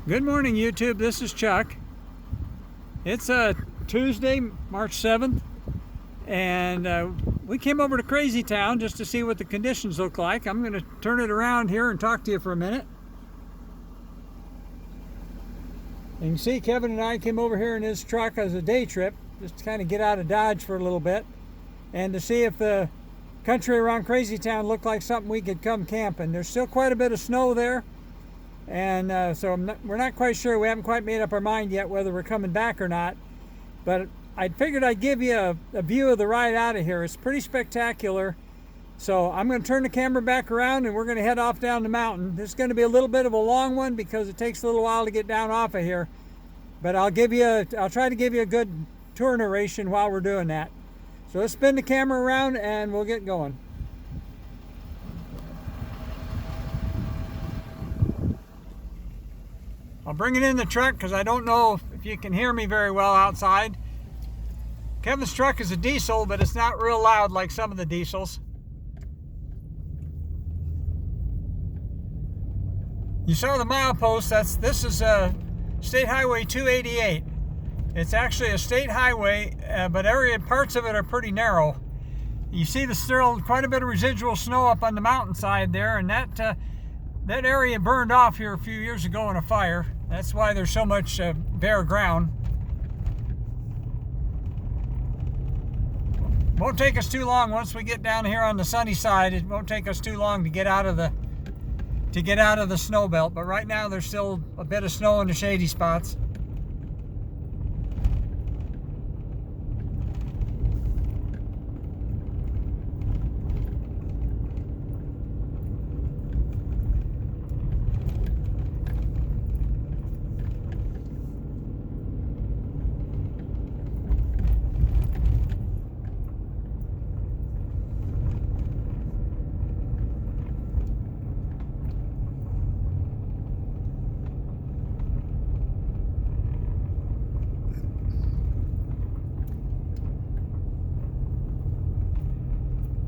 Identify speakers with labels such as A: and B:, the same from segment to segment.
A: Good morning, YouTube. This is Chuck. It's Tuesday, March 7th, and we came over to Crazytown just to see what the conditions look like. I'm going to turn it around here and talk to you for a minute. You can see Kevin and I came over here in his truck as a day trip, just to kind of get out of Dodge for a little bit, and to see if the country around Crazytown looked like something we could come camping. There's still quite a bit of snow there. And we're not quite sure. We haven't quite made up our mind yet whether we're coming back or not. But I figured I'd give you a view of the ride out of here. It's pretty spectacular. So I'm going to turn the camera back around and we're going to head off down the mountain. This is going to be a little bit of a long one because it takes a little while to get down off of here. But I'll try to give you a good tour narration while we're doing that. So let's spin the camera around and we'll get going. I'll bring it in the truck because I don't know if you can hear me very well outside. Kevin's truck is a diesel, but it's not real loud like some of the diesels. You saw the milepost. This is State Highway 288. It's actually a state highway, but parts of it are pretty narrow. You see there's still quite a bit of residual snow up on the mountainside there, and that area burned off here a few years ago in a fire. That's why there's so much bare ground. Won't take us too long once we get down here on the sunny side. It won't take us too long to get out of the snow belt. But right now there's still a bit of snow in the shady spots.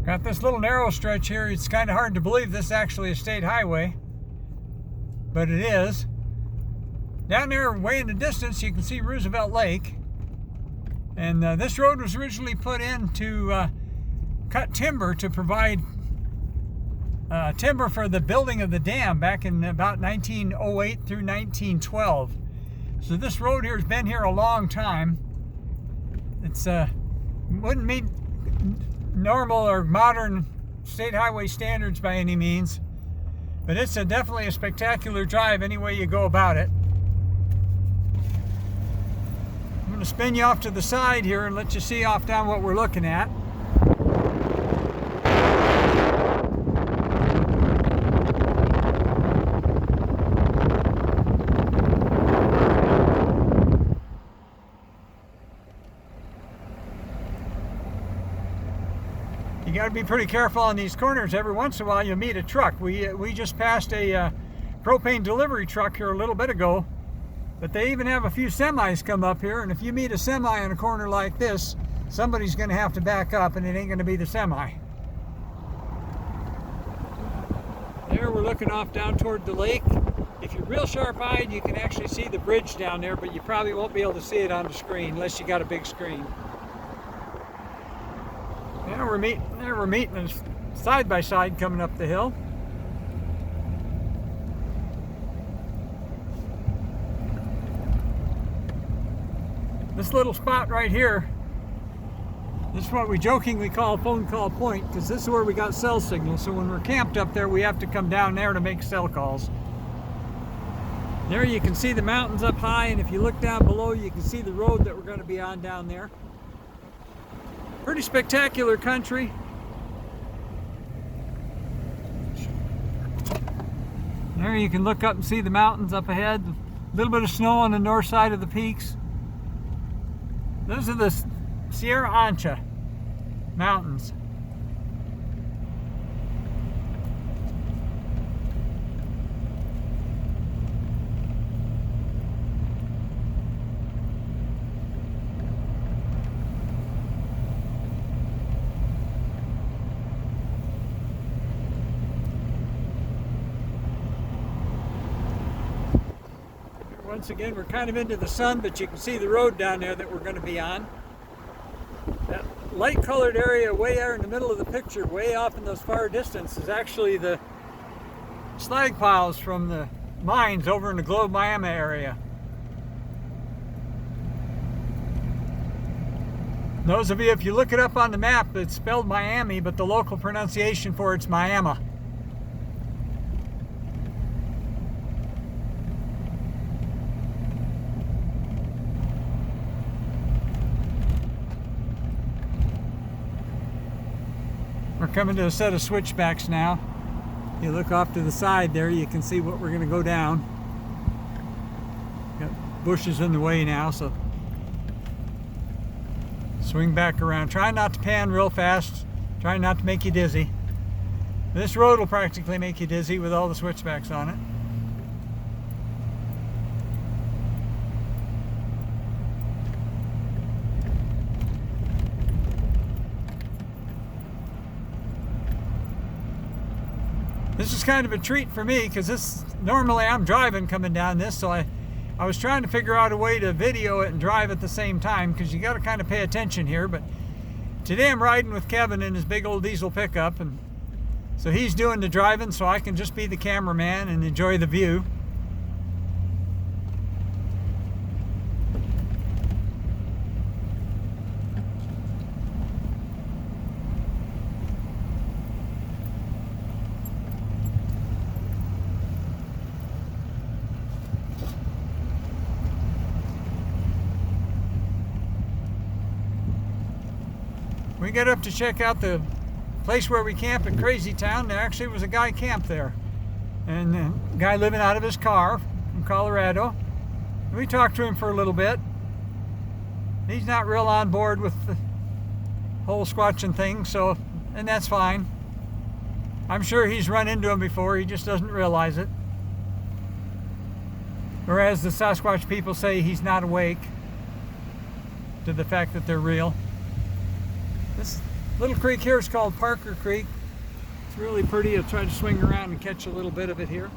A: Got this little narrow stretch here. It's kind of hard to believe this is actually a state highway, but it is. Down there, way in the distance, you can see Roosevelt Lake. And this road was originally put in to cut timber to provide timber for the building of the dam back in about 1908 through 1912. So this road here has been here a long time. It's wouldn't meet normal or modern state highway standards by any means, but it's definitely a spectacular drive any way you go about it. I'm going to spin you off to the side here and let you see off down what we're looking at. You got to be pretty careful on these corners. Every once in a while you meet a truck. We just passed a propane delivery truck here a little bit ago, but they even have a few semis come up here, and if you meet a semi in a corner like this, somebody's going to have to back up, and it ain't going to be the semi. There we're looking off down toward the lake. If you're real sharp-eyed, you can actually see the bridge down there, but you probably won't be able to see it on the screen unless you got a big screen. There we're meeting side by side coming up the hill. This little spot right here, this is what we jokingly call phone call point, because this is where we got cell signal. So when we're camped up there, we have to come down there to make cell calls. There you can see the mountains up high, and if you look down below, you can see the road that we're going to be on down there. Pretty spectacular country. There you can look up and see the mountains up ahead. A little bit of snow on the north side of the peaks. Those are the Sierra Ancha Mountains. Once again, we're kind of into the sun, but you can see the road down there that we're going to be on. That light colored area way there in the middle of the picture, way off in those far distance, is actually the slag piles from the mines over in the Globe, Miami area. Those of you, if you look it up on the map, it's spelled Miami, but the local pronunciation for it's Miami. We're coming to a set of switchbacks now. You look off to the side there, you can see what we're going to go down. Got bushes in the way now, so swing back around. Try not to pan real fast. Try not to make you dizzy. This road will practically make you dizzy with all the switchbacks on it. This is kind of a treat for me because normally I'm driving coming down this, so I was trying to figure out a way to video it and drive at the same time because you got to kind of pay attention here. But today I'm riding with Kevin in his big old diesel pickup, and so he's doing the driving, so I can just be the cameraman and enjoy the view. We got up to check out the place where we camp in Crazytown. There actually was a guy camped there, and a guy living out of his car from Colorado. We talked to him for a little bit. He's not real on board with the whole squatching thing, and that's fine. I'm sure he's run into him before, he just doesn't realize it. Whereas the Sasquatch people say he's not awake to the fact that they're real. This little creek here is called Parker Creek. It's really pretty. I'll try to swing around and catch a little bit of it here.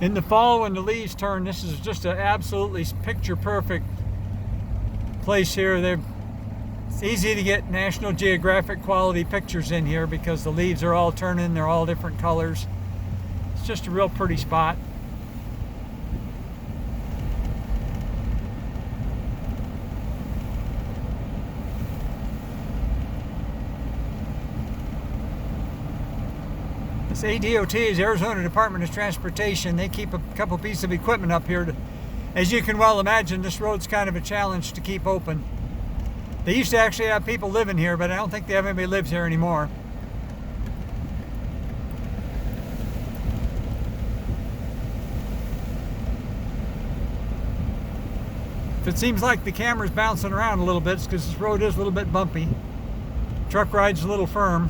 A: In the fall when the leaves turn, this is just an absolutely picture perfect place here. It's easy to get National Geographic quality pictures in here because the leaves are all turning, they're all different colors. It's just a real pretty spot. This ADOT is Arizona Department of Transportation. They keep a couple pieces of equipment up here. As you can well imagine, this road's kind of a challenge to keep open. They used to actually have people living here, but I don't think they have anybody lives here anymore. If it seems like the camera's bouncing around a little bit, it's because this road is a little bit bumpy. Truck ride's a little firm.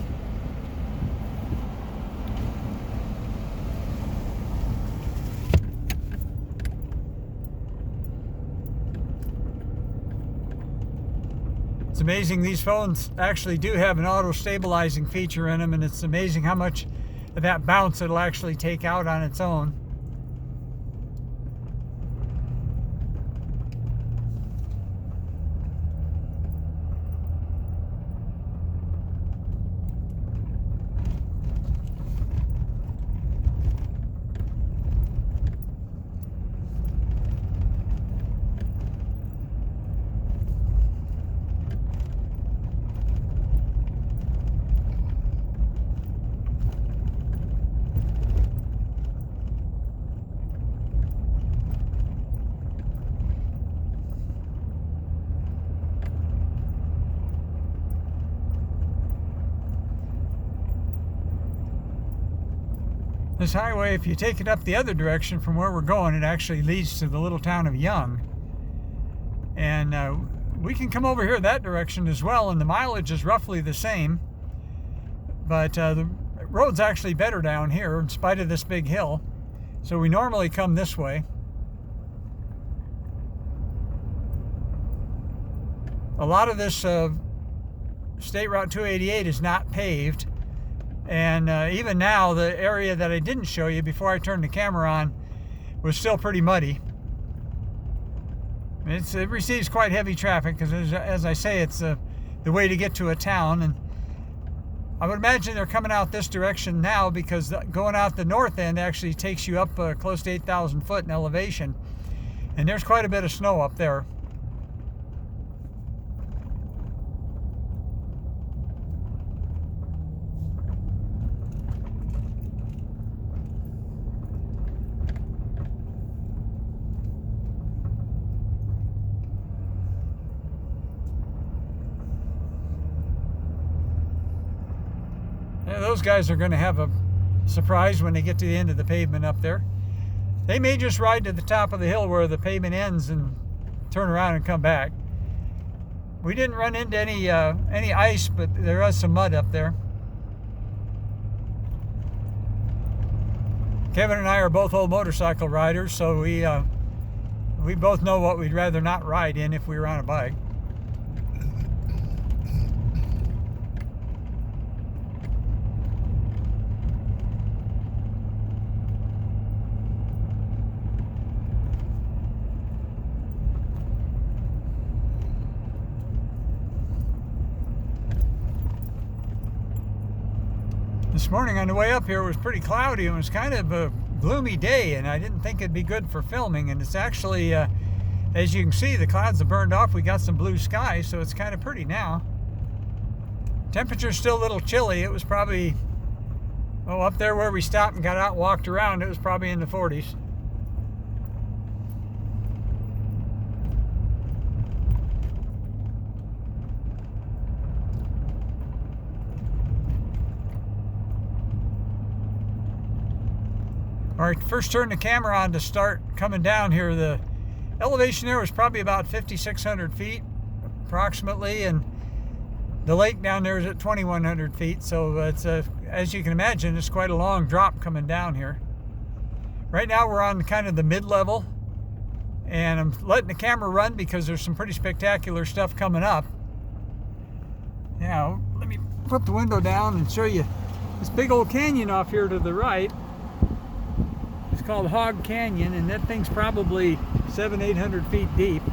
A: It's amazing these phones actually do have an auto stabilizing feature in them, and it's amazing how much of that bounce it'll actually take out on its own. This highway, if you take it up the other direction from where we're going, it actually leads to the little town of Young. And we can come over here that direction as well, and the mileage is roughly the same. But the road's actually better down here in spite of this big hill. So we normally come this way. A lot of this State Route 288 is not paved. And even now, the area that I didn't show you before I turned the camera on was still pretty muddy. It receives quite heavy traffic because, as I say, it's the way to get to a town. And I would imagine they're coming out this direction now because going out the north end actually takes you up close to 8,000 foot in elevation. And there's quite a bit of snow up there. Yeah, those guys are going to have a surprise when they get to the end of the pavement up there. They may just ride to the top of the hill where the pavement ends and turn around and come back. We didn't run into any ice, but there was some mud up there. Kevin and I are both old motorcycle riders, so we both know what we'd rather not ride in if we were on a bike. This morning on the way up here it was pretty cloudy. It was kind of a gloomy day, and I didn't think it'd be good for filming. And it's actually, as you can see, the clouds have burned off. We got some blue sky, so it's kind of pretty now. Temperature's still a little chilly. It was probably, up there where we stopped and got out and walked around, it was probably in the 40s. All right, first turned the camera on to start coming down here. The elevation there was probably about 5,600 feet approximately, and the lake down there is at 2,100 feet. So it's as you can imagine, it's quite a long drop coming down here. Right now we're on kind of the mid-level, and I'm letting the camera run because there's some pretty spectacular stuff coming up. Now, let me put the window down and show you this big old canyon off here to the right. It's called Hog Canyon, and that thing's probably 700-800 feet deep.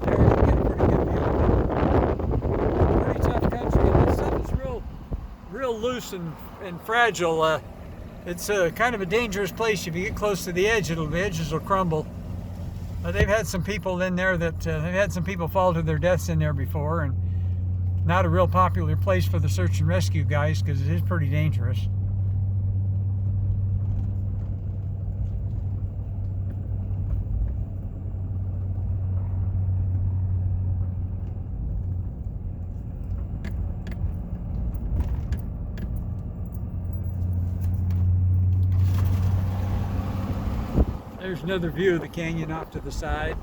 A: There you get a pretty good view of it. Pretty tough country, and this stuff is real loose and fragile. It's kind of a dangerous place. If you get close to the edge, the edges will crumble. They've had some people in there they've had some people fall to their deaths in there before, and not a real popular place for the search and rescue guys because it is pretty dangerous. There's another view of the canyon off to the side.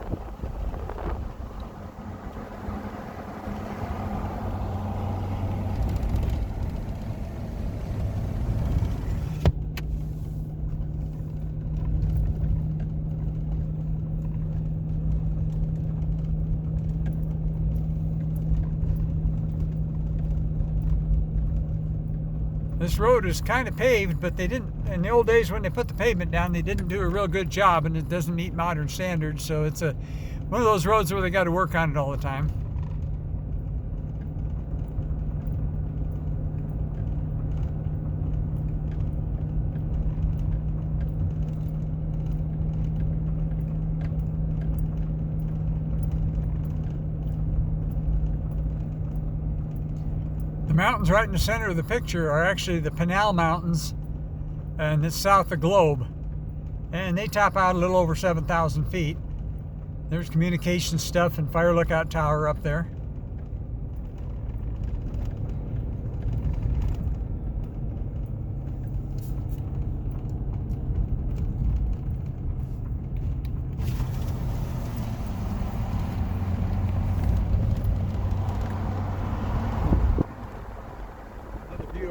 A: This road is kind of paved, but they didn't, in the old days when they put the pavement down, they didn't do a real good job, and it doesn't meet modern standards, so it's one of those roads where they got to work on it all the time. The mountains right in the center of the picture are actually the Pinal Mountains, and it's south of Globe, and they top out a little over 7,000 feet. There's communication stuff and fire lookout tower up there.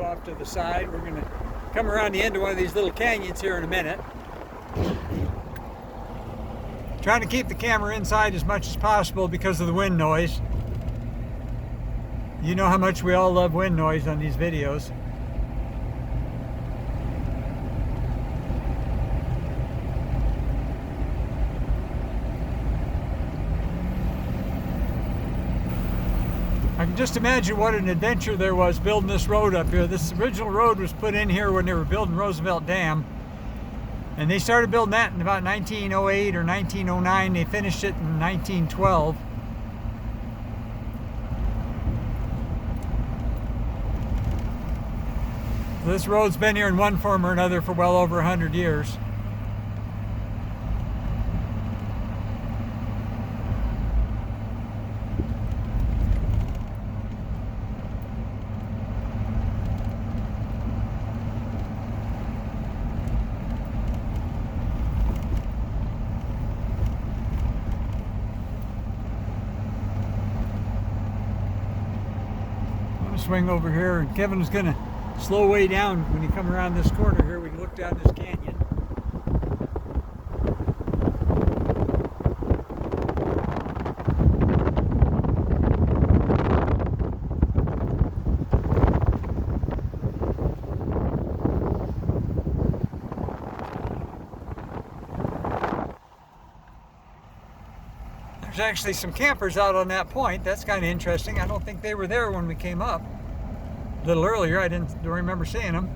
A: Off to the side. We're going to come around the end of one of these little canyons here in a minute. Trying to keep the camera inside as much as possible because of the wind noise. You know how much we all love wind noise on these videos. I can just imagine what an adventure there was building this road up here. This original road was put in here when they were building Roosevelt Dam. And they started building that in about 1908 or 1909. They finished it in 1912. So this road's been here in one form or another for well over 100 years. Swing over here, and Kevin's gonna slow way down when you come around this corner here. We can look down this canyon. There's actually some campers out on that point. That's kind of interesting. I don't think they were there when we came up. A little earlier, I don't remember seeing them.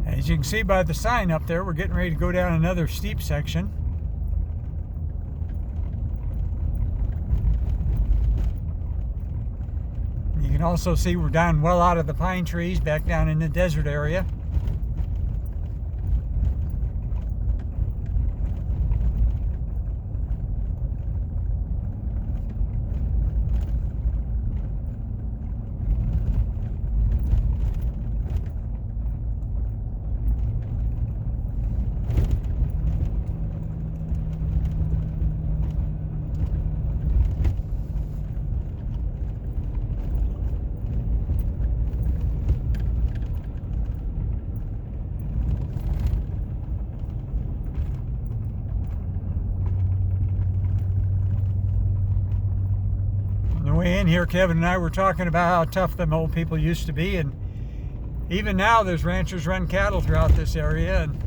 A: As you can see by the sign up there, we're getting ready to go down another steep section. You can also see we're down well out of the pine trees, back down in the desert area. Way in here, Kevin and I were talking about how tough them old people used to be, and even now there's ranchers run cattle throughout this area, and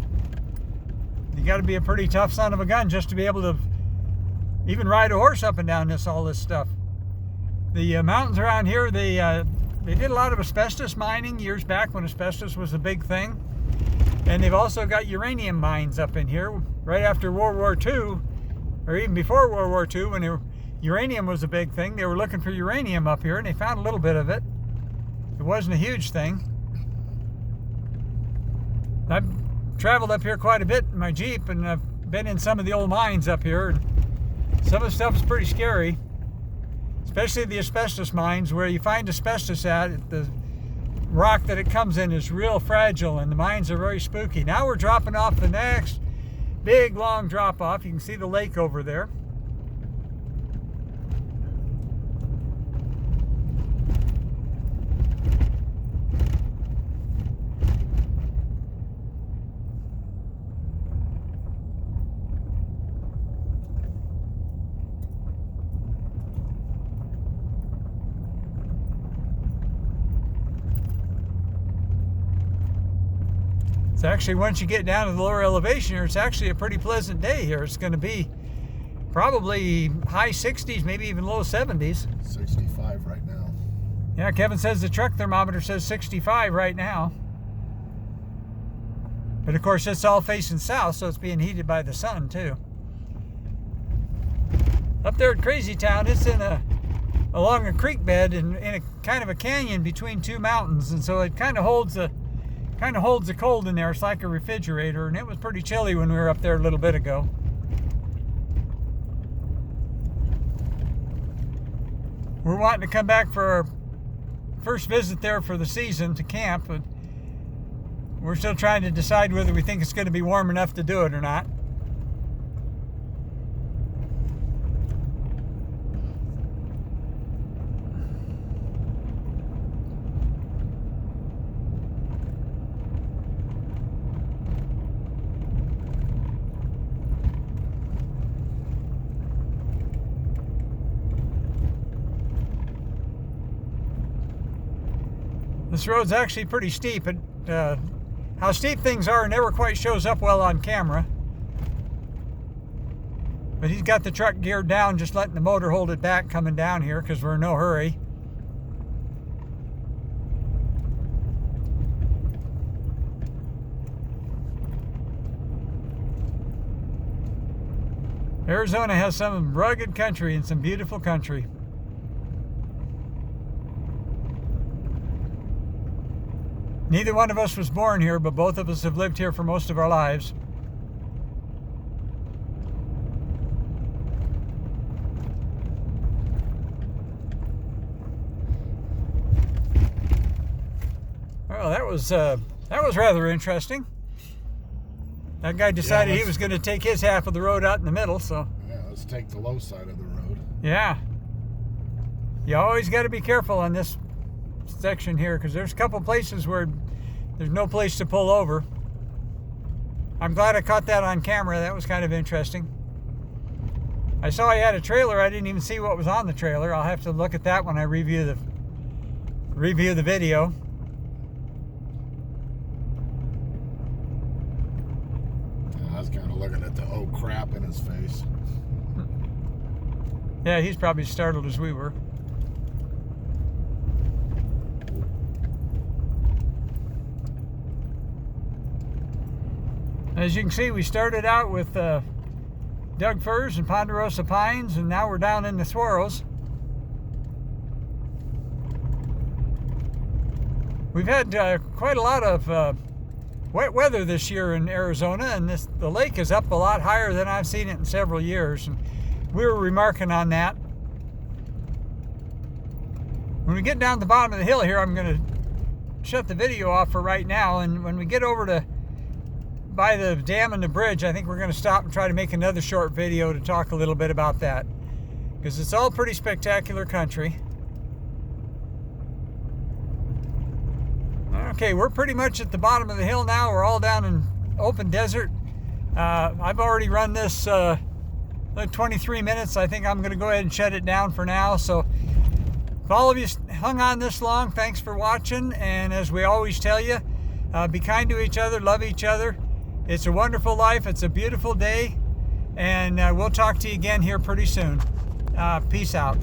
A: you got to be a pretty tough son of a gun just to be able to even ride a horse up and down all this stuff. The mountains around here, they did a lot of asbestos mining years back when asbestos was a big thing, and they've also got uranium mines up in here right after World War II, or even before World War II, when uranium was a big thing. They were looking for uranium up here, and they found a little bit of it. It wasn't a huge thing. I've traveled up here quite a bit in my Jeep, and I've been in some of the old mines up here, and some of the stuff is pretty scary, especially the asbestos mines. Where you find asbestos at, the rock that it comes in is real fragile, and the mines are very spooky. Now we're dropping off the next big long drop off. You can see the lake over there. So actually, once you get down to the lower elevation here, it's actually a pretty pleasant day here. It's going to be probably high 60s, maybe even low 70s.
B: 65 right now.
A: Yeah, Kevin says the truck thermometer says 65 right now. But of course, it's all facing south, so it's being heated by the sun too. Up there at Crazytown, it's along a creek bed in a kind of a canyon between two mountains, and so it kind of holds the cold in there. It's like a refrigerator, and it was pretty chilly when we were up there a little bit ago. We're wanting to come back for our first visit there for the season to camp, but we're still trying to decide whether we think it's going to be warm enough to do it or not. This road's actually pretty steep. How steep things are never quite shows up well on camera. But he's got the truck geared down, just letting the motor hold it back coming down here because we're in no hurry. Arizona has some rugged country and some beautiful country. Neither one of us was born here, but both of us have lived here for most of our lives. Well, that was rather interesting. That guy decided he was going to take his half of the road out in the middle, so.
B: Yeah, let's take the low side of the road.
A: Yeah. You always got to be careful on this section here because there's a couple places where there's no place to pull over. I'm glad I caught that on camera. That was kind of interesting. I saw he had a trailer. I didn't even see what was on the trailer. I'll have to look at that when I review the video.
B: I was kind of looking at the oh crap in his face.
A: Yeah, he's probably as startled as we were. As you can see, we started out with Doug firs and ponderosa pines, and now we're down in the swirls. We've had quite a lot of wet weather this year in Arizona, and the lake is up a lot higher than I've seen it in several years, and we were remarking on that. When we get down to the bottom of the hill here, I'm going to shut the video off for right now, and when we get over to by the dam and the bridge, I think we're going to stop and try to make another short video to talk a little bit about that, because it's all pretty spectacular country. Okay, we're pretty much at the bottom of the hill now. We're all down in open desert. I've already run this 23 minutes. I think I'm going to go ahead and shut it down for now. So if all of you hung on this long, thanks for watching. And as we always tell you, be kind to each other, love each other. It's a wonderful life. It's a beautiful day. And we'll talk to you again here pretty soon. Peace out.